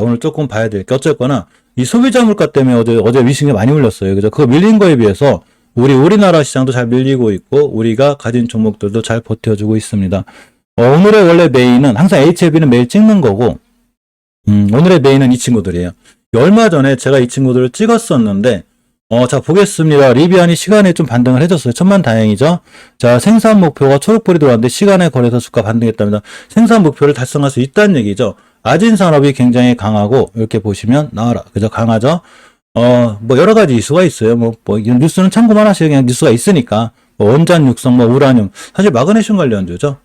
오늘 조금 봐야 될 게 어쨌거나 이 소비자 물가 때문에 어제 위신이 많이 올렸어요. 그죠? 그거 밀린 거에 비해서 우리나라 시장도 잘 밀리고 있고 우리가 가진 종목들도 잘 버텨주고 있습니다. 오늘의 원래 메인은 항상 HLB는 매일 찍는 거고 오늘의 메인은 이 친구들이에요. 얼마 전에 제가 이 친구들을 찍었었는데 자 보겠습니다. 리비안이 시간에 좀 반등을 해줬어요. 천만 다행이죠. 자 생산 목표가 초록불이 들어왔는데 시간에 거래서 주가 반등했답니다. 생산 목표를 달성할 수 있다는 얘기죠. 아진 산업이 굉장히 강하고 이렇게 보시면 나와라. 그죠? 강하죠? 뭐 여러 가지 이슈가 있어요. 뭐 뉴스는 참고만 하시고 그냥 뉴스가 있으니까 원전 육성, 우라늄 사실 마그네슘 관련주죠.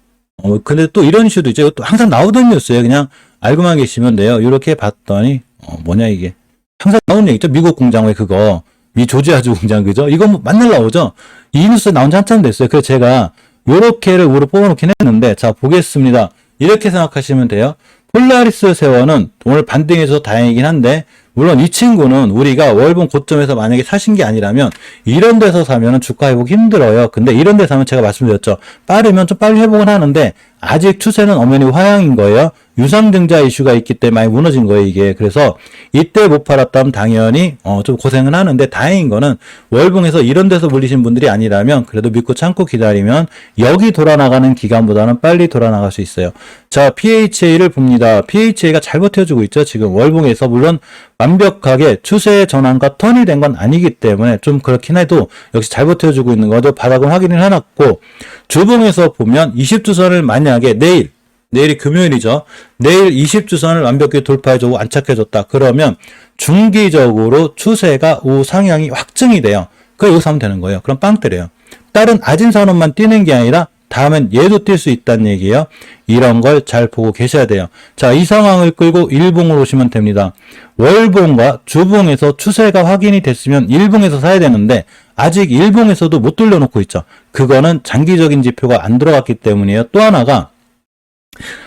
근데 또 이런 이슈도 있죠. 또 항상 나오던 뉴스예요. 그냥 알고만 계시면 돼요. 이렇게 봤더니 뭐냐 이게 항상 나오는 얘기죠. 미국 공장 왜 그거 미 조지아주 공장 그죠? 이거 뭐 맨날 나오죠. 이 뉴스 나온 지 한참 됐어요. 그래서 제가 요렇게를 우로 뽑아놓긴 했는데 자 보겠습니다. 이렇게 생각하시면 돼요. 폴라리스 세원은 오늘 반등해서 다행이긴 한데 물론 이 친구는 우리가 월봉 고점에서 만약에 사신 게 아니라면 이런 데서 사면은 주가 회복이 힘들어요. 근데 이런 데서 사면 제가 말씀드렸죠. 빠르면 좀 빨리 회복은 하는데 아직 추세는 엄연히 하향인 거예요. 유상증자 이슈가 있기 때문에 많이 무너진 거예요, 이게. 그래서 이때 못 팔았다면 당연히 좀 고생은 하는데 다행인 거는 월봉에서 이런 데서 물리신 분들이 아니라면 그래도 믿고 참고 기다리면 여기 돌아나가는 기간보다는 빨리 돌아나갈 수 있어요. 자, PHA를 봅니다. PHA가 잘 버텨주고 있죠. 지금 월봉에서 물론 완벽하게 추세의 전환과 턴이 된 건 아니기 때문에 좀 그렇긴 해도 역시 잘 버텨주고 있는 거죠. 바닥은 확인을 해놨고 주봉에서 보면 20주선을 만약에 내일이 금요일이죠. 내일 20주선을 완벽히 돌파해주고 안착해줬다. 그러면 중기적으로 추세가 우상향이 확증이 돼요. 그걸 여기서 하면 되는 거예요. 그럼 빵 때려요. 다른 아진 산업만 뛰는 게 아니라 다음엔 얘도 뛸 수 있다는 얘기예요. 이런 걸 잘 보고 계셔야 돼요. 자, 이 상황을 끌고 일봉으로 오시면 됩니다. 월봉과 주봉에서 추세가 확인이 됐으면 일봉에서 사야 되는데 아직 일봉에서도 못 돌려놓고 있죠. 그거는 장기적인 지표가 안 들어갔기 때문이에요. 또 하나가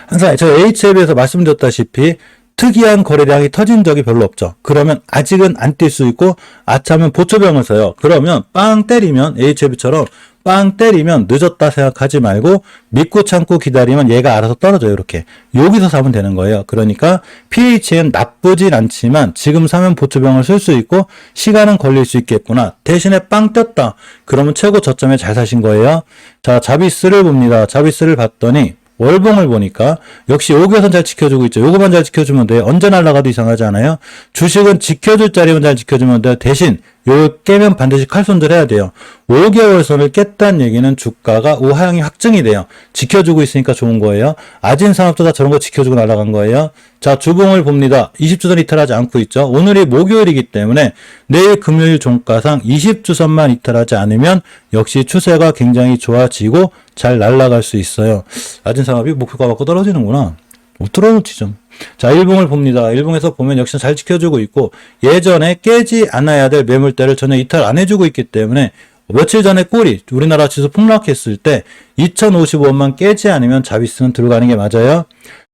항상 저 HLB에서 말씀드렸다시피 특이한 거래량이 터진 적이 별로 없죠. 그러면 아직은 안 뛸 수 있고 아차면 보초병을 써요. 그러면 빵 때리면 HLB처럼 빵 때리면 늦었다 생각하지 말고 믿고 참고 기다리면 얘가 알아서 떨어져요. 이렇게 여기서 사면 되는 거예요. 그러니까 PH는 나쁘진 않지만 지금 사면 보초병을 쓸 수 있고 시간은 걸릴 수 있겠구나. 대신에 빵 떴다. 그러면 최고 저점에 잘 사신 거예요. 자, 자비스를 봅니다. 자비스를 봤더니 월봉을 보니까 역시 5개선 잘 지켜주고 있죠. 요거만 잘 지켜주면 돼요. 언제 날아가도 이상하지 않아요. 주식은 지켜줄 자리만 잘 지켜주면 돼요. 대신 요 깨면 반드시 칼손질해야 돼요. 5개월 선을 깼다는 얘기는 주가가 우하향이 확증이 돼요. 지켜주고 있으니까 좋은 거예요. 아진 산업도 다 저런 거 지켜주고 날아간 거예요. 자, 주봉을 봅니다. 20주선 이탈하지 않고 있죠. 오늘이 목요일이기 때문에 내일 금요일 종가상 20주선만 이탈하지 않으면 역시 추세가 굉장히 좋아지고 잘 날아갈 수 있어요. 아진 산업이 목표가 받고 떨어지는구나. 못 떨어지지 좀. 자, 일봉을 봅니다. 일봉에서 보면 역시 잘 지켜주고 있고 예전에 깨지 않아야 될 매물대를 전혀 이탈 안 해주고 있기 때문에 며칠 전에 꼬리 우리나라 지수 폭락했을 때 2055원만 깨지 않으면 자비스는 들어가는 게 맞아요.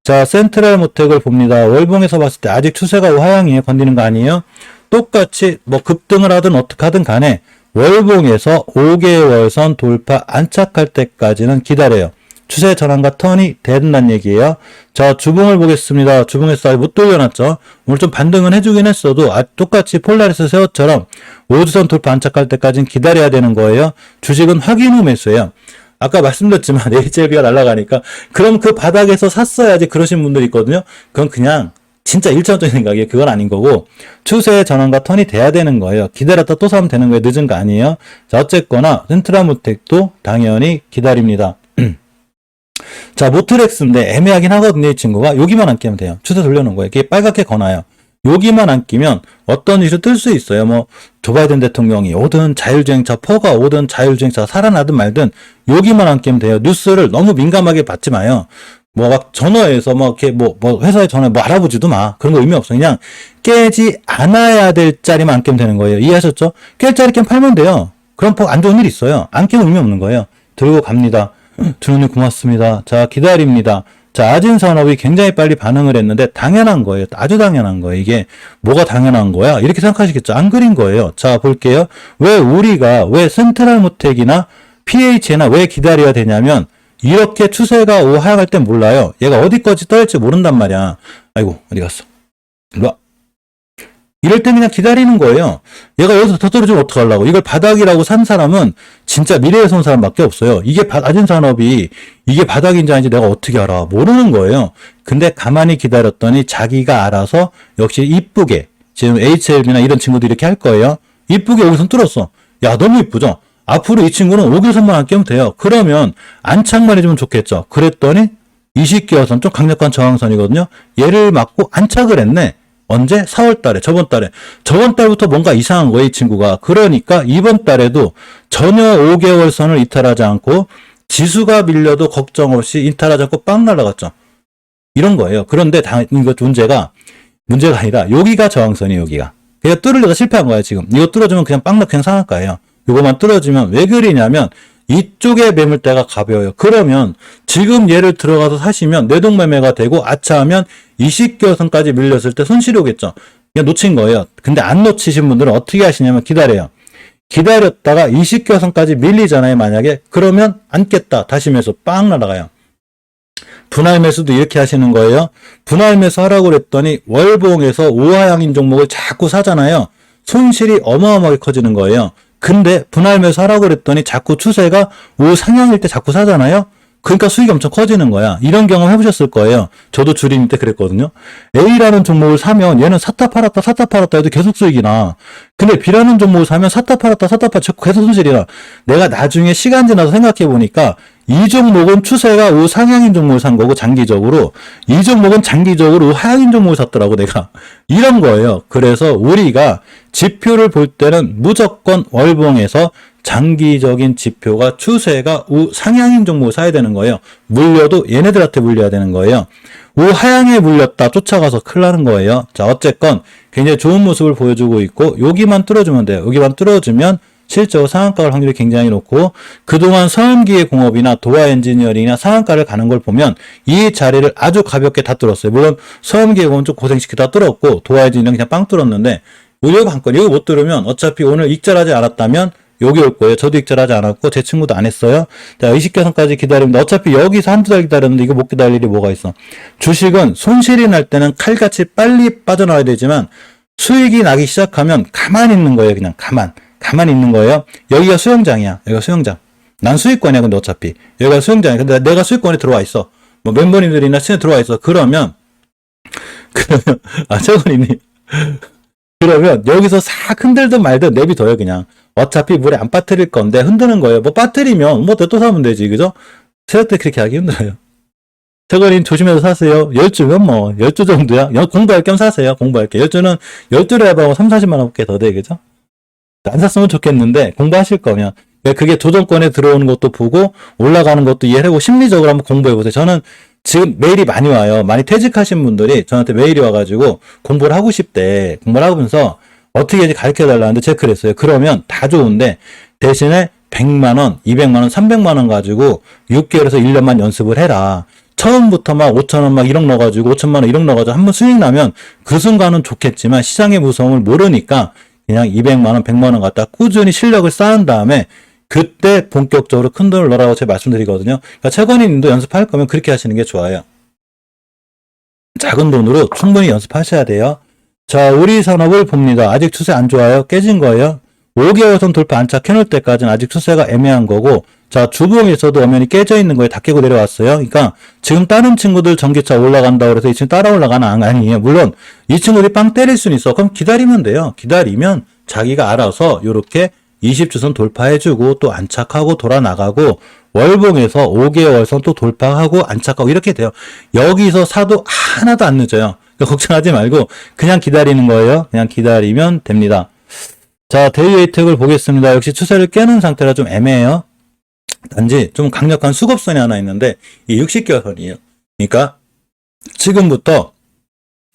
자, 센트럴 모텍을 봅니다. 월봉에서 봤을 때 아직 추세가 하향이에요. 건드는 거 아니에요. 똑같이 뭐 급등을 하든 어떻게 하든 간에 월봉에서 5개월선 돌파 안착할 때까지는 기다려요. 추세 전환과 턴이 된다는 얘기예요. 자, 주봉을 보겠습니다. 주봉에서 아직 못 돌려놨죠. 오늘 좀 반등은 해주긴 했어도 똑같이 폴라리스 세워처럼 5주선 돌파 안착할 때까지는 기다려야 되는 거예요. 주식은 확인 후 매수예요. 아까 말씀드렸지만 HLB가 날아가니까 그럼 그 바닥에서 샀어야지 그러신 분들이 있거든요. 그건 그냥 진짜 일차원적인 생각이에요. 그건 아닌 거고 추세의 전환과 턴이 돼야 되는 거예요. 기다렸다 또 사면 되는 거예요. 늦은 거 아니에요. 자, 어쨌거나 센트라모텍도 당연히 기다립니다. 자, 모트렉스인데 애매하긴 하거든요. 이 친구가 여기만 안 끼면 돼요. 추세 돌려놓은 거예요. 이게 빨갛게 거나요. 여기만 안 끼면 어떤 이슈 뜰 수 있어요. 뭐 조 바이든 대통령이 오든 자율주행차 퍼가 오든 자율주행차 살아나든 말든 여기만 안 끼면 돼요. 뉴스를 너무 민감하게 받지 마요. 뭐 막 전화해서 뭐 이렇게 뭐 회사에 전화 뭐 알아보지도 마. 그런 거 의미 없어. 그냥 깨지 않아야 될 자리만 안 끼면 되는 거예요. 이해하셨죠? 깰 자리 깨면 팔면 돼요. 그럼 안 좋은 일 있어요. 안 끼면 의미 없는 거예요. 들고 갑니다. 주님 고맙습니다. 자, 기다립니다. 자, 아진 산업이 굉장히 빨리 반응을 했는데 당연한 거예요. 아주 당연한 거예요. 이게 뭐가 당연한 거야? 이렇게 생각하시겠죠? 안 그린 거예요. 자, 볼게요. 왜 센트럴 모텍이나 PH나 왜 기다려야 되냐면 이렇게 추세가 하향할 땐 몰라요. 얘가 어디까지 떨지 모른단 말이야. 아이고, 어디 갔어? 일로와. 이럴 때 그냥 기다리는 거예요. 얘가 여기서 더 떨어지면 어떡하려고. 이걸 바닥이라고 산 사람은 진짜 미래에서 온 사람밖에 없어요. 이게 낮은 산업이 이게 바닥인지 아닌지 내가 어떻게 알아. 모르는 거예요. 근데 가만히 기다렸더니 자기가 알아서 역시 이쁘게 지금 HLB나 이런 친구들이 이렇게 할 거예요. 이쁘게 여기서 뚫었어. 야, 너무 이쁘죠? 앞으로 이 친구는 5개선만 안 깨면 돼요. 그러면 안착만 해주면 좋겠죠. 그랬더니 20개선 좀 강력한 저항선이거든요. 얘를 맞고 안착을 했네. 언제? 4월 달에, 저번 달에. 저번 달부터 뭔가 이상한 거예요, 이 친구가. 그러니까 이번 달에도 전혀 5개월 선을 이탈하지 않고 지수가 밀려도 걱정 없이 이탈하지 않고 빵 날아갔죠. 이런 거예요. 그런데 이거 문제가 아니라 여기가 저항선이에요, 여기가. 그러니까 뚫으려다 실패한 거예요, 지금. 이거 뚫어주면 그냥 빵 나 그냥 상한가예요. 이거만 뚫어주면 왜 그러냐면 이쪽에 매물대가 가벼워요. 그러면 지금 얘를 들어가서 사시면 내동매매가 되고 아차하면 20개선까지 밀렸을 때 손실이 오겠죠. 그냥 놓친 거예요. 근데 안 놓치신 분들은 어떻게 하시냐면 기다려요. 기다렸다가 20개선까지 밀리잖아요. 만약에. 그러면 안 깼다. 다시 매수 빵 날아가요. 분할 매수도 이렇게 하시는 거예요. 분할 매수 하라고 그랬더니 월봉에서 우하향인 종목을 자꾸 사잖아요. 손실이 어마어마하게 커지는 거예요. 근데 분할 매수 하라고 그랬더니 자꾸 추세가 우상향일 때 자꾸 사잖아요. 그러니까 수익이 엄청 커지는 거야. 이런 경험 해보셨을 거예요. 저도 주린 때 그랬거든요. A라는 종목을 사면 얘는 샀다 팔았다 해도 계속 수익이 나. 근데 B라는 종목을 사면 샀다 팔았다 계속 손실이 나. 내가 나중에 시간 지나서 생각해 보니까 이 종목은 추세가 우상향인 종목을 산 거고 장기적으로 이 종목은 장기적으로 우하향인 종목을 샀더라고 내가. 이런 거예요. 그래서 우리가 지표를 볼 때는 무조건 월봉에서 장기적인 지표가 추세가 우상향인 종목을 사야 되는 거예요. 물려도 얘네들한테 물려야 되는 거예요. 우하향에 물렸다 쫓아가서 큰일 나는 거예요. 자, 어쨌건 굉장히 좋은 모습을 보여주고 있고 여기만 뚫어주면 돼요. 여기만 뚫어주면 실제로 상한가 갈 확률이 굉장히 높고 그동안 서암기계공업이나 도화엔지니어링이나 상한가를 가는 걸 보면 이 자리를 아주 가볍게 다 뚫었어요. 물론 서암기계공업은 좀 고생시키다 뚫었고 도화엔지니어링 그냥 빵 뚫었는데 여기 한건 여기 못 뚫으면 어차피 오늘 익절하지 않았다면 여기 올 거예요. 저도 익절하지 않았고 제 친구도 안 했어요. 자, 20개선까지 기다리면 어차피 여기서 한두 달 기다렸는데 이거 못 기다릴 일이 뭐가 있어. 주식은 손실이 날 때는 칼같이 빨리 빠져나와야 되지만 수익이 나기 시작하면 가만히 있는 거예요. 그냥 가만히 있는 거예요. 여기가 수영장이야. 여기가 수영장. 난 수익권이야. 근데 어차피 여기가 수영장이야. 근데 내가 수익권에 들어와 있어. 뭐 멤버님들이나 친에 들어와 있어. 그러면 저건이니 그러면 여기서 싹 흔들든 말든 내비둬요. 그냥 어차피 물에 안 빠뜨릴 건데 흔드는 거예요. 뭐 빠뜨리면 뭐 또 사면 되지. 그죠? 세력 때 그렇게 하기 힘들어요. 저거는 조심해서 사세요. 10주면 뭐 10주 정도야. 공부할 겸 사세요. 공부할 겸. 10주는 12를 해봐고 3, 40만 원밖에 더 돼. 그죠? 안 샀으면 좋겠는데 공부하실 거면 그게 조정권에 들어오는 것도 보고 올라가는 것도 이해하고 심리적으로 한번 공부해보세요. 저는 지금 메일이 많이 와요. 많이 퇴직하신 분들이 저한테 메일이 와가지고 공부를 하고 싶대. 공부를 하면서 어떻게 해야지 가르쳐달라는데 제가 그랬어요. 그러면 다 좋은데 대신에 100만원, 200만원, 300만원 가지고 6개월에서 1년만 연습을 해라. 처음부터 막 5천원 막 1억 넣어가지고 5천만원 1억 넣어가지고 한번 수익 나면 그 순간은 좋겠지만 시장의 무서움을 모르니까 그냥 200만원, 100만원 갖다 꾸준히 실력을 쌓은 다음에 그때 본격적으로 큰 돈을 넣으라고 제가 말씀드리거든요. 그러니까 최건희님도 연습할 거면 그렇게 하시는 게 좋아요. 작은 돈으로 충분히 연습하셔야 돼요. 자, 우리 산업을 봅니다. 아직 추세 안 좋아요. 깨진 거예요. 5개월 선 돌파 안착해놓을 때까지는 아직 추세가 애매한 거고 자, 주봉에서도 엄연히 깨져 있는 거에 다 깨고 내려왔어요. 그러니까 지금 다른 친구들 전기차 올라간다고 해서 이 친구 따라 올라가는 아니에요. 물론 이 친구들이 빵 때릴 수는 있어. 그럼 기다리면 돼요. 기다리면 자기가 알아서 이렇게 20주선 돌파해주고 또 안착하고 돌아나가고 월봉에서 5개월 선 또 돌파하고 안착하고 이렇게 돼요. 여기서 사도 하나도 안 늦어요. 그러니까 걱정하지 말고 그냥 기다리는 거예요. 그냥 기다리면 됩니다. 자, 데이웨이텍을 보겠습니다. 역시 추세를 깨는 상태라 좀 애매해요. 단지 좀 강력한 수급선이 하나 있는데 이 60개선이에요. 그러니까 지금부터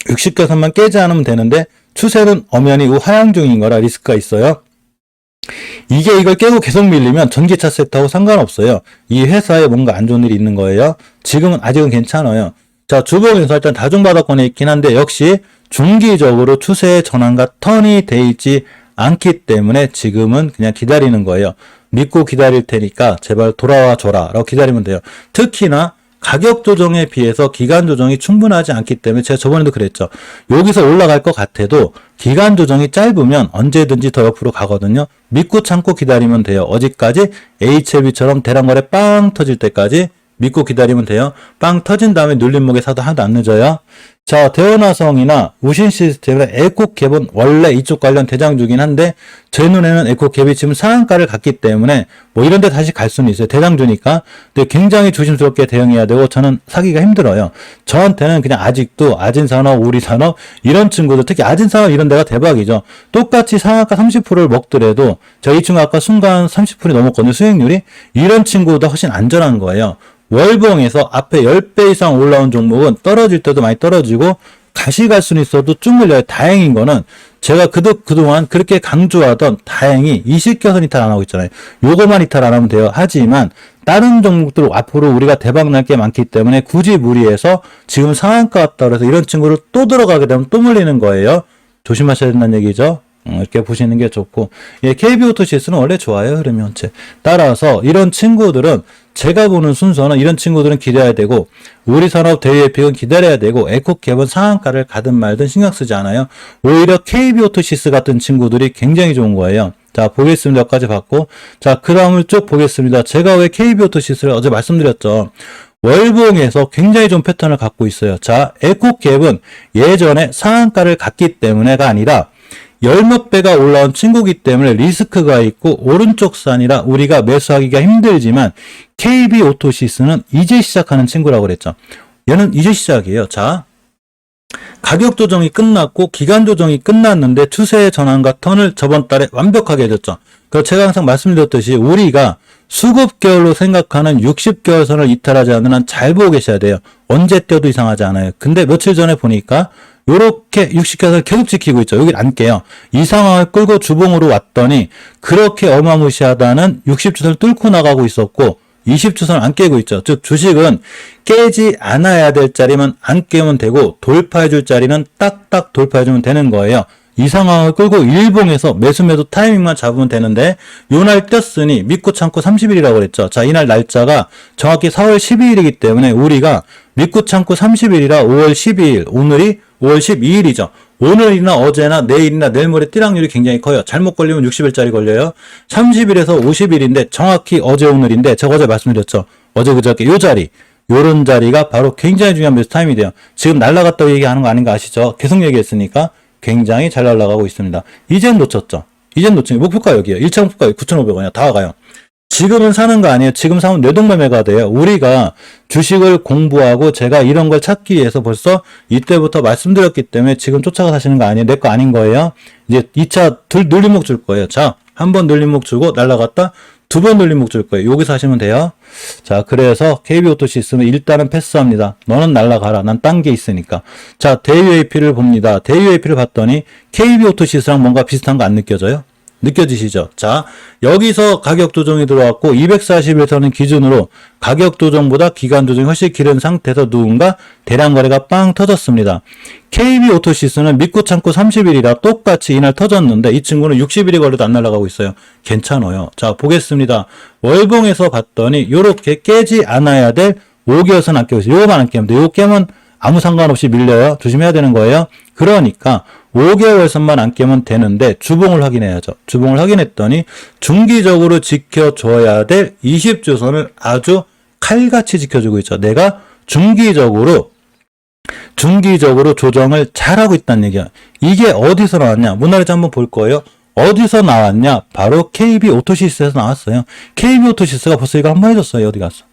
60개선만 깨지 않으면 되는데 추세는 엄연히 우하향 중인 거라 리스크가 있어요. 이게 이걸 깨고 계속 밀리면 전기차 섹터하고 상관없어요. 이 회사에 뭔가 안 좋은 일이 있는 거예요. 지금은 아직은 괜찮아요. 자, 주봉에서 일단 다중바닥권에 있긴 한데 역시 중기적으로 추세의 전환과 턴이 돼 있지 않기 때문에 지금은 그냥 기다리는 거예요. 믿고 기다릴 테니까 제발 돌아와 줘라 라고 기다리면 돼요. 특히나 가격 조정에 비해서 기간 조정이 충분하지 않기 때문에 제가 저번에도 그랬죠. 여기서 올라갈 것 같아도 기간 조정이 짧으면 언제든지 더 옆으로 가거든요. 믿고 참고 기다리면 돼요. 어디까지? HLB처럼 대량거래 빵 터질 때까지 믿고 기다리면 돼요. 빵 터진 다음에 눌림목에 사도 하나도 안 늦어요. 자, 대원화성이나 우신 시스템이나 에코캡은 원래 이쪽 관련 대장주긴 한데 제 눈에는 에코캡이 지금 상한가를 갔기 때문에 뭐 이런 데 다시 갈 수는 있어요. 대장주니까. 근데 굉장히 조심스럽게 대응해야 되고 저는 사기가 힘들어요. 저한테는 그냥 아직도 아진산업, 우리산업 이런 친구들, 특히 아진산업 이런 데가 대박이죠. 똑같이 상한가 30%를 먹더라도 제가 이 친구 아까 순간 30%이 넘었거든요. 수익률이. 이런 친구보다 훨씬 안전한 거예요. 월봉에서 앞에 10배 이상 올라온 종목은 떨어질 때도 많이 떨어지고 다시 갈 수는 있어도 쭉 밀려요. 다행인 거는 제가 그동안 그렇게 강조하던 다행히 이식겨선 이탈 안 하고 있잖아요. 요거만 이탈 안 하면 돼요. 하지만 다른 종목들 앞으로 우리가 대박 날 게 많기 때문에 굳이 무리해서 지금 상한가 왔다 그래서 이런 친구를 또 들어가게 되면 또 물리는 거예요. 조심하셔야 된다는 얘기죠. 이렇게 보시는 게 좋고, 예, KB오토시스는 원래 좋아요, 흐름이 전체. 따라서 이런 친구들은 제가 보는 순서는 이런 친구들은 기다려야 되고, 우리산업 대위에픽은 기다려야 되고, 에코캡은 상한가를 가든 말든 신경 쓰지 않아요. 오히려 KB오토시스 같은 친구들이 굉장히 좋은 거예요. 자, 보겠습니다. 여기까지 봤고, 자, 그 다음을 쭉 보겠습니다. 제가 왜 KB오토시스를 어제 말씀드렸죠. 월봉에서 굉장히 좋은 패턴을 갖고 있어요. 자, 에코캡은 예전에 상한가를 갔기 때문에가 아니라 열몇 배가 올라온 친구기 때문에 리스크가 있고 오른쪽 산이라 우리가 매수하기가 힘들지만 KB오토시스는 이제 시작하는 친구라고 그랬죠. 얘는 이제 시작이에요. 자, 가격 조정이 끝났고 기간 조정이 끝났는데 추세의 전환과 턴을 저번 달에 완벽하게 해줬죠. 그래서 제가 항상 말씀드렸듯이 우리가 수급개월로 생각하는 60개월 선을 이탈하지 않는 한 잘 보고 계셔야 돼요. 언제 뛰어도 이상하지 않아요. 근데 며칠 전에 보니까 요렇게 60개선을 계속 지키고 있죠. 여기 안 깨요. 이 상황을 끌고 주봉으로 왔더니 그렇게 어마무시하다는 60주선을 뚫고 나가고 있었고 20주선을 안 깨고 있죠. 즉 주식은 깨지 않아야 될 자리만 안 깨면 되고 돌파해 줄 자리는 딱딱 돌파해 주면 되는 거예요. 이 상황을 끌고 일봉에서 매수매도 타이밍만 잡으면 되는데 요날 떴으니 믿고 참고 30일이라고 그랬죠. 자, 이날 날짜가 정확히 4월 12일이기 때문에 우리가 믿고 참고 30일이라 5월 12일, 오늘이 5월 12일이죠. 오늘이나 어제나 내일이나 내일 모레 띠락률이 굉장히 커요. 잘못 걸리면 60일짜리 걸려요. 30일에서 50일인데 정확히 어제 오늘인데 제가 어제 말씀드렸죠. 어제 그저께 요 자리, 요런 자리가 바로 굉장히 중요한 매수 타임이 돼요. 지금 날라갔다고 얘기하는 거 아닌가 아시죠? 계속 얘기했으니까 굉장히 잘 날아가고 있습니다. 이젠 놓쳤죠. 이젠 놓친 목표가 여기에요. 1차 목표가 9,500원이야. 다 가요. 지금은 사는 거 아니에요. 지금 사면 뇌동매매가 돼요. 우리가 주식을 공부하고 제가 이런 걸 찾기 위해서 벌써 이때부터 말씀드렸기 때문에 지금 쫓아가 사시는 거 아니에요. 내 거 아닌 거예요. 이제 2차 눌림목 줄 거예요. 자, 한 번 눌림목 주고 날아갔다. 두 번 눌림목 줄 거예요. 여기서 하시면 돼요. 자, 그래서 KB오토시스는 일단은 패스합니다. 너는 날아가라. 난 딴 게 있으니까. 자, 대UAP를 봅니다. 대UAP를 봤더니 KB오토시스랑 뭔가 비슷한 거 안 느껴져요? 느껴지시죠? 자, 여기서 가격 조정이 들어왔고 241선은 기준으로 가격 조정보다 기간 조정이 훨씬 길은 상태에서 누군가 대량 거래가 빵 터졌습니다. KB오토시스는 믿고 참고 30일이라 똑같이 이날 터졌는데 이 친구는 60일이 걸려도 안 날아가고 있어요. 괜찮아요. 자, 보겠습니다. 월봉에서 봤더니 요렇게 깨지 않아야 될 5개월선 안 깨고 있어요. 요거만 안 깨면 돼요. 요거 깨면 아무 상관없이 밀려요. 조심해야 되는 거예요. 그러니까 5개월선만 안 깨면 되는데 주봉을 확인해야죠. 주봉을 확인했더니 중기적으로 지켜줘야 될 20주선을 아주 칼같이 지켜주고 있죠. 내가 중기적으로 조정을 잘하고 있다는 얘기야. 이게 어디서 나왔냐? 문화일지 한번 볼 거예요. 어디서 나왔냐? 바로 KB오토시스에서 나왔어요. KB오토시스가 벌써 이거 한번 해줬어요. 어디 갔어?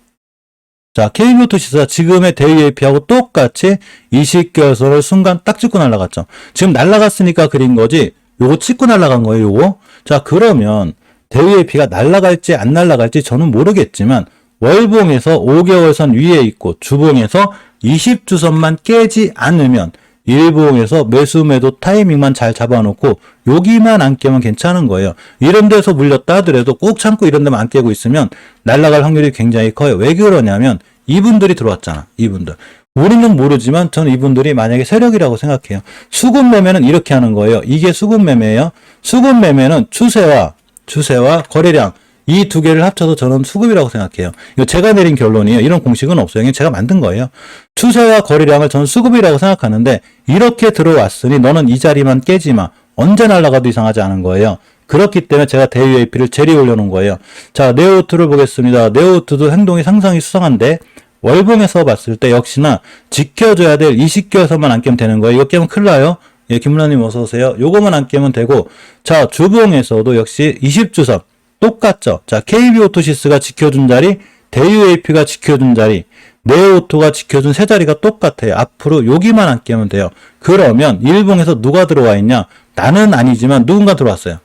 자, KB오토시스가 지금의 대UAP하고 똑같이 20개월선을 순간 딱 찍고 날아갔죠. 지금 날아갔으니까 그린 거지, 요거 찍고 날아간 거예요, 요거. 자, 그러면 대UAP가 날아갈지 안 날아갈지 저는 모르겠지만, 월봉에서 5개월선 위에 있고, 주봉에서 20주선만 깨지 않으면, 일봉에서 매수 매도 타이밍만 잘 잡아놓고 여기만 안 깨면 괜찮은 거예요. 이런 데서 물렸다 하더라도 꼭 참고 이런 데만 안 깨고 있으면 날아갈 확률이 굉장히 커요. 왜 그러냐면 이분들이 들어왔잖아. 이분들. 우리는 모르지만 저는 이분들이 만약에 세력이라고 생각해요. 수급 매매는 이렇게 하는 거예요. 이게 수급 매매예요. 수급 매매는 추세와 거래량 이 두 개를 합쳐서 저는 수급이라고 생각해요. 이거 제가 내린 결론이에요. 이런 공식은 없어요. 이게 제가 만든 거예요. 추세와 거래량을 저는 수급이라고 생각하는데 이렇게 들어왔으니 너는 이 자리만 깨지 마. 언제 날아가도 이상하지 않은 거예요. 그렇기 때문에 제가 대UAP를 제리 올려놓은 거예요. 자, 네오우트를 보겠습니다. 네오우트도 행동이 상당히 수상한데 월봉에서 봤을 때 역시나 지켜줘야 될 20개에서만 안 깨면 되는 거예요. 이거 깨면 큰일 나요. 예, 김문아님 어서오세요. 요거만 안 깨면 되고, 자, 주봉에서도 역시 20주선 똑같죠. 자, KB오토시스가 지켜준 자리, 대UAP가 지켜준 자리, 네오오토가 지켜준 세 자리가 똑같아요. 앞으로 여기만 안 깨면 돼요. 그러면 일봉에서 누가 들어와 있냐? 나는 아니지만 누군가 들어왔어요.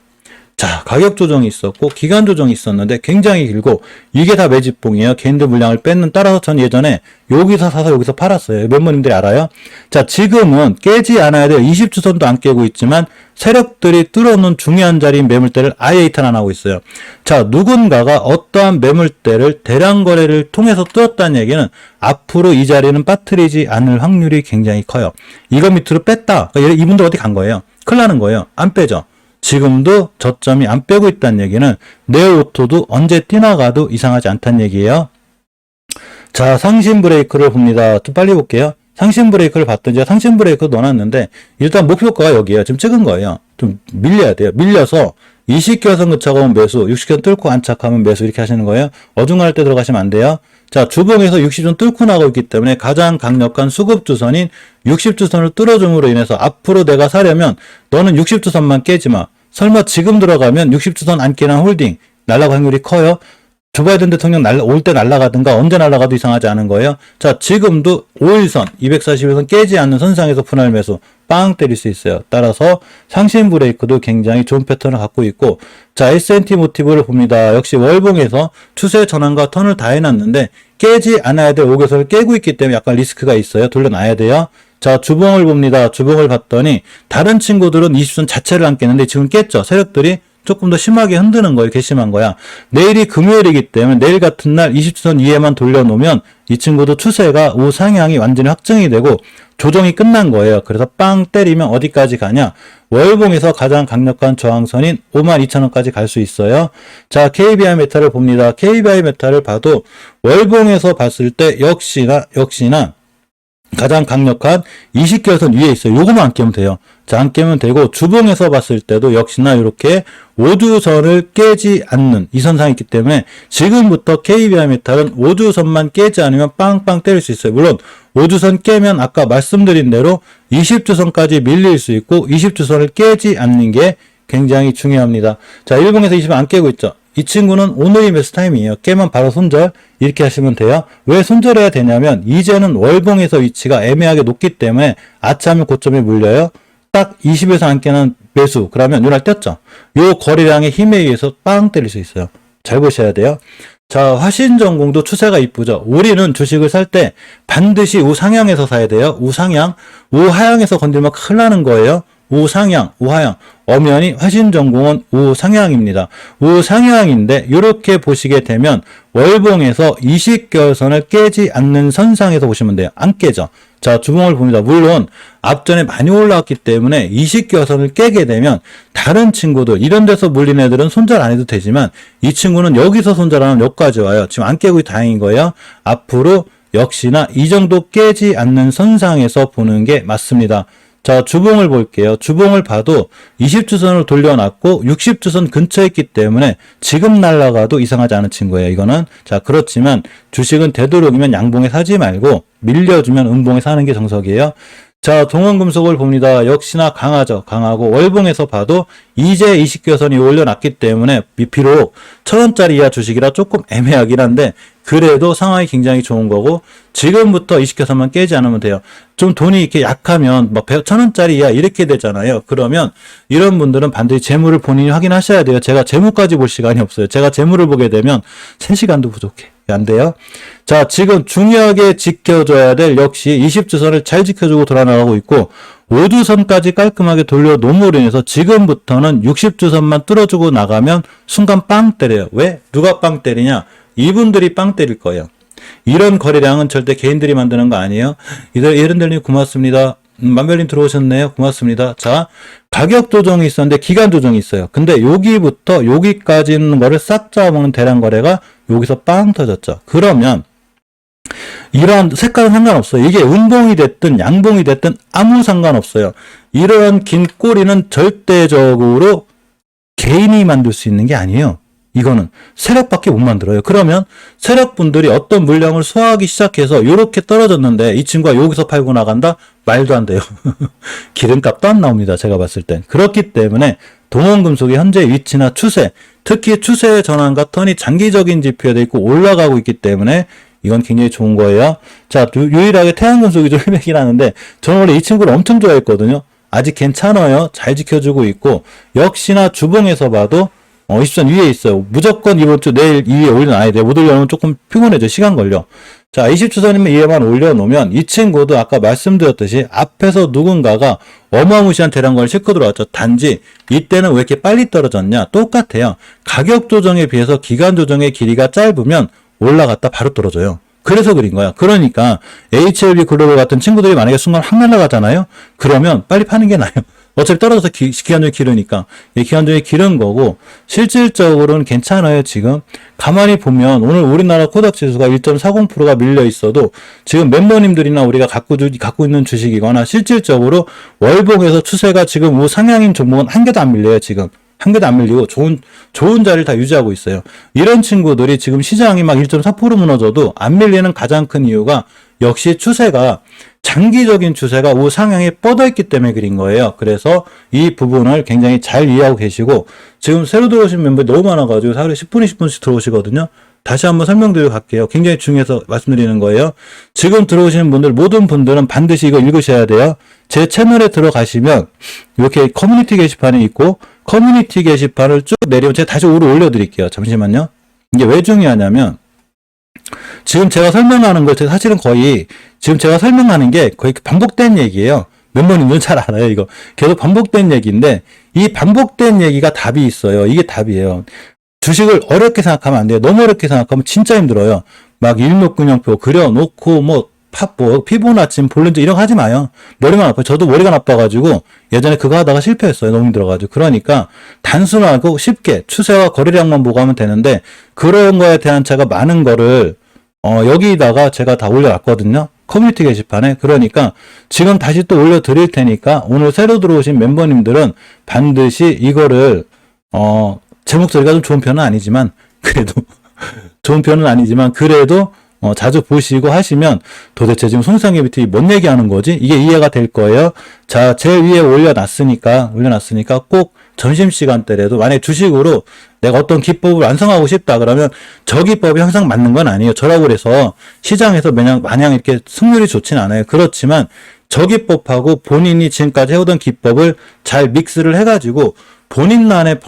자, 가격 조정이 있었고 기간 조정이 있었는데 굉장히 길고 이게 다 매집봉이에요. 개인들 물량을 뺏는. 따라서 전 예전에 여기서 사서 여기서 팔았어요. 멤버님들이 알아요? 자, 지금은 깨지 않아야 돼요. 20주선도 안 깨고 있지만 세력들이 뚫어놓은 중요한 자리인 매물대를 아예 이탈하고 있어요. 자, 누군가가 어떠한 매물대를 대량 거래를 통해서 뚫었다는 얘기는 앞으로 이 자리는 빠뜨리지 않을 확률이 굉장히 커요. 이거 밑으로 뺐다. 그러니까 이분들 어디 간 거예요? 큰일 나는 거예요. 안 빼죠. 지금도 저점이 안 빼고 있다는 얘기는 네오오토도 언제 뛰나가도 이상하지 않다는 얘기예요. 자, 상신 브레이크를 봅니다. 좀 빨리 볼게요. 상신 브레이크를 봤더니 제가 상신 브레이크 넣어놨는데 일단 목표가가 여기에요. 지금 찍은 거예요. 좀 밀려야 돼요. 밀려서 20개선 그차가면 매수, 60선 뚫고 안착하면 매수 이렇게 하시는 거예요. 어중간할 때 들어가시면 안 돼요. 자, 주봉에서 60선 뚫고 나가고 있기 때문에 가장 강력한 수급주선인 60주선을 뚫어줌으로 인해서 앞으로 내가 사려면 너는 60주선만 깨지 마. 설마 지금 들어가면 60주선 안 깨는 홀딩 날라갈 확률이 커요. 조 바이든 대통령 올 때 날아가든가 언제 날아가도 이상하지 않은 거예요. 자, 지금도 5일선, 241선 깨지 않는 선상에서 분할 매수 빵 때릴 수 있어요. 따라서 상신 브레이크도 굉장히 좋은 패턴을 갖고 있고, 자, S&T 모티브를 봅니다. 역시 월봉에서 추세 전환과 턴을 다 해놨는데 깨지 않아야 될 5개선을 깨고 있기 때문에 약간 리스크가 있어요. 돌려놔야 돼요. 자, 주봉을 봅니다. 주봉을 봤더니 다른 친구들은 20선 자체를 안 깼는데 지금 깼죠. 세력들이 조금 더 심하게 흔드는 거예요. 괘씸한 거야. 내일이 금요일이기 때문에 내일 같은 날 20선 이해만 돌려놓으면 이 친구도 추세가 우상향이 완전히 확정이 되고 조정이 끝난 거예요. 그래서 빵 때리면 어디까지 가냐? 월봉에서 가장 강력한 저항선인 52,000원까지 갈 수 있어요. 자, KBI 메탈을 봅니다. KBI 메탈을 봐도 월봉에서 봤을 때 역시나 가장 강력한 20개선 위에 있어요. 요거만 안 깨면 돼요. 자, 안 깨면 되고 주봉에서 봤을 때도 역시나 이렇게 5주선을 깨지 않는 이 선상이 있기 때문에 지금부터 KBI 메탈은 5주선만 깨지 않으면 빵빵 때릴 수 있어요. 물론 5주선 깨면 아까 말씀드린 대로 20주선까지 밀릴 수 있고 20주선을 깨지 않는 게 굉장히 중요합니다. 자, 일봉에서 20은 안 깨고 있죠. 이 친구는 오늘이 매수 타임이에요. 깨면 바로 손절 이렇게 하시면 돼요. 왜 손절해야 되냐면 이제는 월봉에서 위치가 애매하게 높기 때문에 아차하면 고점에 물려요. 딱 20에서 안 깨는 매수 그러면 요날 떴죠. 요 거래량의 힘에 의해서 빵 때릴 수 있어요. 잘 보셔야 돼요. 자, 화신전공도 추세가 이쁘죠. 우리는 주식을 살 때 반드시 우상향에서 사야 돼요. 우상향, 우하향에서 건들면 큰일 나는 거예요. 우상향, 우하향. 엄연히 화신전공은 우상향입니다. 우상향인데 이렇게 보시게 되면 월봉에서 20개선을 깨지 않는 선상에서 보시면 돼요. 안 깨죠. 자, 주봉을 봅니다. 물론 앞전에 많이 올라왔기 때문에 20개선을 깨게 되면 다른 친구들 이런 데서 물린 애들은 손절 안 해도 되지만 이 친구는 여기서 손절하면 여기까지 와요. 지금 안 깨고 다행인 거예요. 앞으로 역시나 이 정도 깨지 않는 선상에서 보는 게 맞습니다. 자, 주봉을 볼게요. 주봉을 봐도 20주선을 돌려놨고 60주선 근처에 있기 때문에 지금 날아가도 이상하지 않은 친구예요. 이거는. 자, 그렇지만 주식은 되도록이면 양봉에 사지 말고 밀려주면 음봉에 사는 게 정석이에요. 자, 동원금속을 봅니다. 역시나 강하죠. 강하고 월봉에서 봐도 이제 20개선이 올려놨기 때문에 비록 1,000원짜리 이하 주식이라 조금 애매하긴 한데 그래도 상황이 굉장히 좋은 거고 지금부터 20개선만 깨지 않으면 돼요. 좀 돈이 이렇게 약하면 뭐 1,000원짜리 이하 이렇게 되잖아요. 그러면 이런 분들은 반드시 재물을 본인이 확인하셔야 돼요. 제가 재물까지 볼 시간이 없어요. 제가 재물을 보게 되면 3시간도 부족해. 안 돼요. 자, 지금 중요하게 지켜줘야 될 역시 20주선을 잘 지켜주고 돌아나가고 있고 5주선까지 깔끔하게 돌려놓음으로 인해서 지금부터는 60주선만 뚫어주고 나가면 순간 빵 때려요. 왜? 누가 빵 때리냐? 이분들이 빵 때릴 거예요. 이런 거래량은 절대 개인들이 만드는 거 아니에요. 이런들님 고맙습니다. 만별님 들어오셨네요. 고맙습니다. 자, 가격 조정이 있었는데 기간 조정이 있어요. 근데 여기부터 여기까지 있는 거를 싹 잡아먹는 대량 거래가 여기서 빵 터졌죠. 그러면 이러한 색깔은 상관없어요. 이게 음봉이 됐든 양봉이 됐든 아무 상관없어요. 이러한 긴 꼬리는 절대적으로 개인이 만들 수 있는 게 아니에요. 이거는 세력밖에 못 만들어요. 그러면 세력분들이 어떤 물량을 소화하기 시작해서 이렇게 떨어졌는데 이 친구가 여기서 팔고 나간다? 말도 안 돼요. 기름값도 안 나옵니다. 제가 봤을 땐. 그렇기 때문에 동원금속의 현재 위치나 추세, 특히 추세의 전환과 턴이 장기적인 지표에 돼 있고 올라가고 있기 때문에 이건 굉장히 좋은 거예요. 자, 유일하게 태양금속이 좀 힘들긴 하는데 저는 원래 이 친구를 엄청 좋아했거든요. 아직 괜찮아요. 잘 지켜주고 있고 역시나 주봉에서 봐도 20선 위에 있어요. 무조건 이번 주 내일 2위에 올려놔야 돼요. 못 올려놓으면 조금 피곤해져. 시간 걸려. 자, 20주선이면 이에만 올려놓으면 이 친구도 아까 말씀드렸듯이 앞에서 누군가가 어마무시한 대량권을 싣고 들어왔죠. 단지 이때는 왜 이렇게 빨리 떨어졌냐? 똑같아요. 가격 조정에 비해서 기간 조정의 길이가 짧으면 올라갔다 바로 떨어져요. 그래서 그린 거야. 그러니까 HLB 글로벌 같은 친구들이 만약에 순간 확 날아가잖아요. 그러면 빨리 파는 게 나아요. 어차피 떨어져서 기간종이 기르니까. 기간종이 기른 거고 실질적으로는 괜찮아요. 지금 가만히 보면 오늘 우리나라 코닥 지수가 1.40%가 밀려 있어도 지금 멤버님들이나 우리가 갖고 있는 주식이거나 실질적으로 월봉에서 추세가 지금 우상향인 종목은 한 개도 안 밀려요. 지금 한 개도 안 밀리고 좋은 자리를 다 유지하고 있어요. 이런 친구들이 지금 시장이 막 1.4% 무너져도 안 밀리는 가장 큰 이유가 역시 추세가 장기적인 추세가 우상향에 뻗어있기 때문에 그린 거예요. 그래서 이 부분을 굉장히 잘 이해하고 계시고 지금 새로 들어오신 멤버들이 너무 많아가지고 하루에 10분, 20분씩 들어오시거든요. 다시 한번 설명드리고 갈게요. 굉장히 중요해서 말씀드리는 거예요. 지금 들어오시는 분들 모든 분들은 반드시 이거 읽으셔야 돼요. 제 채널에 들어가시면 이렇게 커뮤니티 게시판이 있고 커뮤니티 게시판을 쭉 내리면 제가 다시 올려드릴게요. 잠시만요. 이게 왜 중요하냐면 지금 제가 설명하는 거 사실은 거의 지금 제가 설명하는 게 거의 반복된 얘기예요. 멤버님들은 잘 알아요. 이거 계속 반복된 얘기인데 이 반복된 얘기가 답이 있어요. 이게 답이에요. 주식을 어렵게 생각하면 안 돼요. 너무 어렵게 생각하면 진짜 힘들어요. 막 일목균형표 그려놓고 피보나치, 볼린저 이런 거 하지 마요. 머리가 나빠요. 저도 머리가 나빠가지고 예전에 그거 하다가 실패했어요. 너무 힘들어가지고. 그러니까 단순하고 쉽게 추세와 거래량만 보고 하면 되는데 그런 거에 대한 차가 많은 거를 여기다가 제가 다 올려놨거든요. 커뮤니티 게시판에. 그러니까 지금 다시 또 올려드릴 테니까 오늘 새로 들어오신 멤버님들은 반드시 이거를 제 목소리가 좀 좋은 편은 아니지만 그래도 자주 보시고 하시면 도대체 지금 손상의 BT 뭔 얘기하는 거지? 이게 이해가 될 거예요. 자, 제일 위에 올려놨으니까 꼭 점심시간대라도 만약에 주식으로 내가 어떤 기법을 완성하고 싶다 그러면 저 기법이 항상 맞는 건 아니에요. 저라고 그래서 시장에서 마냥 이렇게 승률이 좋지는 않아요. 그렇지만 저 기법하고 본인이 지금까지 해오던 기법을 잘 믹스를 해가지고 본인만의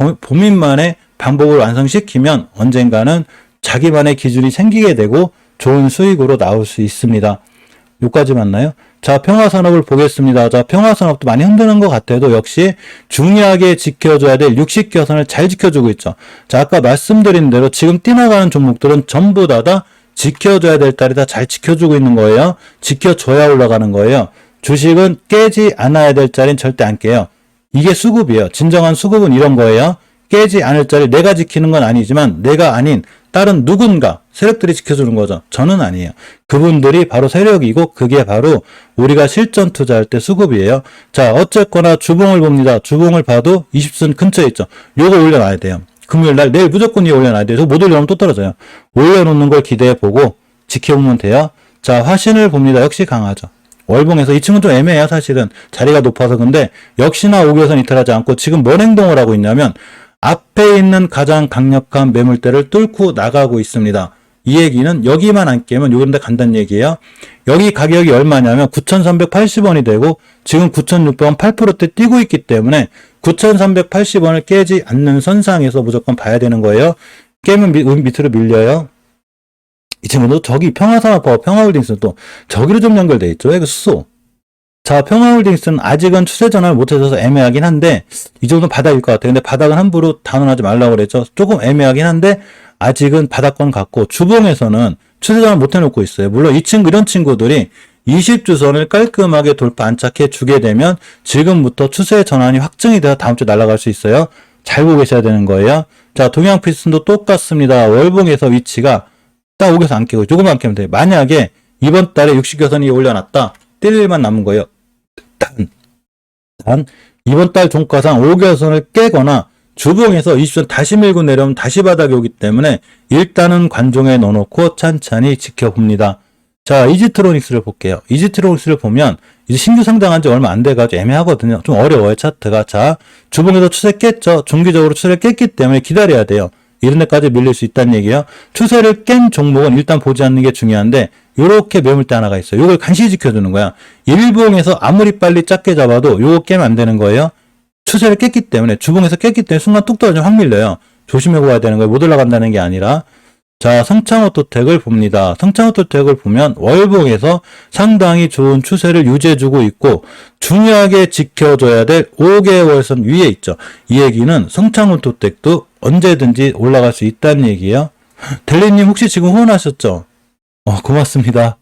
방법을 완성시키면 언젠가는 자기만의 기준이 생기게 되고 좋은 수익으로 나올 수 있습니다. 여기까지 맞나요? 자, 평화산업을 보겠습니다. 자, 평화산업도 많이 흔드는 것 같아도 역시 중요하게 지켜줘야 될 60개선을 잘 지켜주고 있죠. 자, 아까 말씀드린 대로 지금 뛰어나가는 종목들은 전부 다 지켜줘야 될 딸이 다 잘 지켜주고 있는 거예요. 지켜줘야 올라가는 거예요. 주식은 깨지 않아야 될 자리는 절대 안 깨요. 이게 수급이에요. 진정한 수급은 이런 거예요. 깨지 않을 자리 내가 지키는 건 아니지만 내가 아닌 다른 누군가 세력들이 지켜주는 거죠. 저는 아니에요. 그분들이 바로 세력이고 그게 바로 우리가 실전 투자할 때 수급이에요. 자, 어쨌거나 주봉을 봅니다. 주봉을 봐도 20선 근처에 있죠. 요거 올려놔야 돼요. 금요일날 내일 무조건 이거 올려놔야 돼요. 못 올려놓으면 또 떨어져요. 올려놓는 걸 기대해보고 지켜보면 돼요. 자, 화신을 봅니다. 역시 강하죠. 월봉에서 이 친구는 좀 애매해요. 사실은 자리가 높아서. 근데 역시나 5개선 이탈하지 않고 지금 뭔 행동을 하고 있냐면 앞에 있는 가장 강력한 매물대를 뚫고 나가고 있습니다. 이 얘기는 여기만 안 깨면 요런데 간다는 얘기예요. 여기 가격이 얼마냐면 9,380원이 되고 지금 9,600원 8%대 뛰고 있기 때문에 9,380원을 깨지 않는 선상에서 무조건 봐야 되는 거예요. 깨면 밑으로 밀려요. 이 친구도 저기 평화산업하고 평화홀딩스는 또 저기로 좀 연결돼 있죠. 왜 그 수소. 자, 평화홀딩스는 아직은 추세 전환을 못해서 애매하긴 한데 이 정도는 바닥일 것 같아요. 근데 바닥은 함부로 단언하지 말라고 그랬죠. 조금 애매하긴 한데 아직은 바닥권 같고 주봉에서는 추세 전환을 못 해놓고 있어요. 물론 이런 친구들이 20주선을 깔끔하게 돌파 안착해 주게 되면 지금부터 추세 전환이 확정이 돼서 다음 주에 날아갈 수 있어요. 잘 보고 계셔야 되는 거예요. 자, 동양 필슨도 똑같습니다. 월봉에서 위치가 딱 오겨서 안 깨고 조금만 깨면 돼요. 만약에 이번 달에 60여선이 올려놨다. 뛸 일만 남은 거예요. 단 이번 달 종가상 5개선을 깨거나 주봉에서 20선 다시 밀고 내려오면 다시 바닥이 오기 때문에 일단은 관종에 넣어놓고 찬찬히 지켜봅니다. 자, 이지트로닉스를 볼게요. 이지트로닉스를 보면 이제 신규 상장한 지 얼마 안 돼가지고 애매하거든요. 좀 어려워요, 차트가. 자, 주봉에서 추세 깼죠. 중기적으로 추세를 깼기 때문에 기다려야 돼요. 이런 데까지 밀릴 수 있다는 얘기예요. 추세를 깬 종목은 일단 보지 않는 게 중요한데 요렇게 매물대 하나가 있어요. 요걸 간신히 지켜주는 거야. 일봉에서 아무리 빨리 작게 잡아도 요거 깨면 안 되는 거예요. 추세를 깼기 때문에, 주봉에서 깼기 때문에 순간 뚝 떨어지면 확 밀려요. 조심해 보아야 되는 거예요. 못 올라간다는 게 아니라. 자, 성창오토텍을 봅니다. 성창오토텍을 보면 월봉에서 상당히 좋은 추세를 유지해주고 있고 중요하게 지켜줘야 될 5개월선 위에 있죠. 이 얘기는 성창오토텍도 언제든지 올라갈 수 있다는 얘기예요. 델리님 혹시 지금 후원하셨죠? 고맙습니다.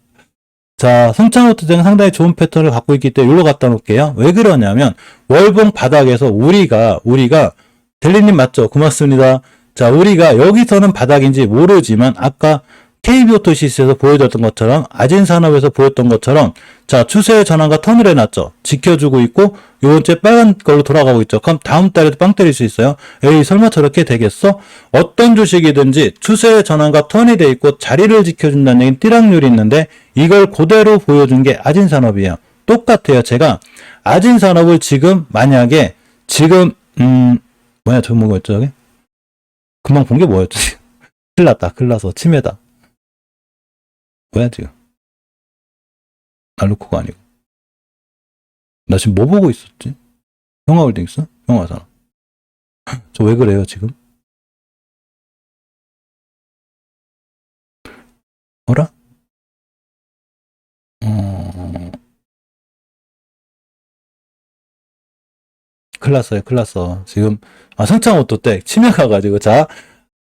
자, 성창오토텍은 상당히 좋은 패턴을 갖고 있기 때문에 여기로 갖다 놓을게요. 왜 그러냐면 월봉 바닥에서 우리가 델리님 맞죠? 고맙습니다. 자, 우리가 여기서는 바닥인지 모르지만 아까 KB오토시스에서 보여줬던 것처럼 아진산업에서 보였던 것처럼 자, 추세의 전환과 턴을 해놨죠. 지켜주고 있고 요번 주에 빨간 걸로 돌아가고 있죠. 그럼 다음 달에도 빵 때릴 수 있어요. 에이, 설마 저렇게 되겠어? 어떤 주식이든지 추세의 전환과 턴이 돼 있고 자리를 지켜준다는 얘기는 띠락률이 있는데 이걸 그대로 보여준 게 아진산업이에요. 똑같아요. 제가 아진산업을 지금 만약에 지금 저거 뭐였죠 저게? 금방 본 게 뭐였지? 큰일 났다. 큰일 나서 치매다. 뭐야 지금? 알루코가 아니고. 나 지금 뭐 보고 있었지? 평화홀딩스? 평화산업. 저 왜 그래요 지금? 어라? 큰일 났어요. 큰일 났어. 지금 성창오토텍 치매 가가지고 자,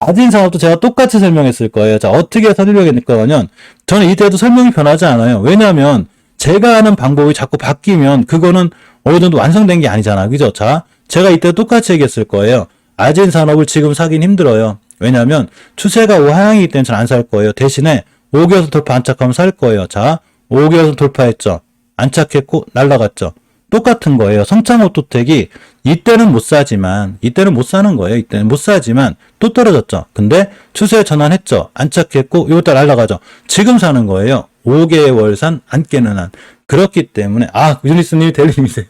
아진산업도 제가 똑같이 설명했을 거예요. 자, 어떻게 설명했을 거냐면 저는 이때도 설명이 변하지 않아요. 왜냐하면 제가 하는 방법이 자꾸 바뀌면 그거는 어느 정도 완성된 게 아니잖아. 그죠? 자, 제가 이때 똑같이 얘기했을 거예요. 아진산업을 지금 사긴 힘들어요. 왜냐하면 추세가 우하향이기 때문에 전 안 살 거예요. 대신에 5개월선 돌파 안착하면 살 거예요. 자, 5개월선 돌파했죠. 안착했고 날라갔죠. 똑같은 거예요. 성창오토텍이 이때는 못 사지만 이때는 못 사는 거예요. 이때는 못 사지만 또 떨어졌죠. 근데 추세 전환했죠. 안착했고 요달 날라가죠. 지금 사는 거예요. 5개월산 안 깨는 한. 그렇기 때문에 유니스님이 델리님이세요.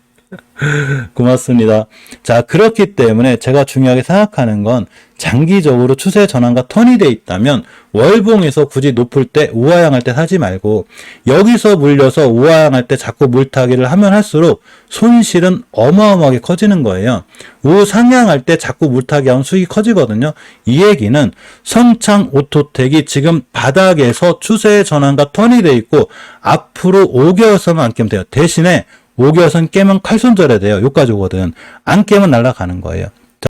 고맙습니다. 자, 그렇기 때문에 제가 중요하게 생각하는 건 장기적으로 추세 전환과 턴이 돼 있다면 월봉에서 굳이 높을 때 우하향할 때 사지 말고 여기서 물려서 우하향할 때 자꾸 물타기를 하면 할수록 손실은 어마어마하게 커지는 거예요. 우상향할 때 자꾸 물타기하면 수익이 커지거든요. 이 얘기는 성창오토텍이 지금 바닥에서 추세의 전환과 턴이 돼 있고 앞으로 5개월선만 안 깨면 돼요. 대신에 5개월선 깨면 칼손절해야 돼요. 여기까지 오거든. 안 깨면 날아가는 거예요.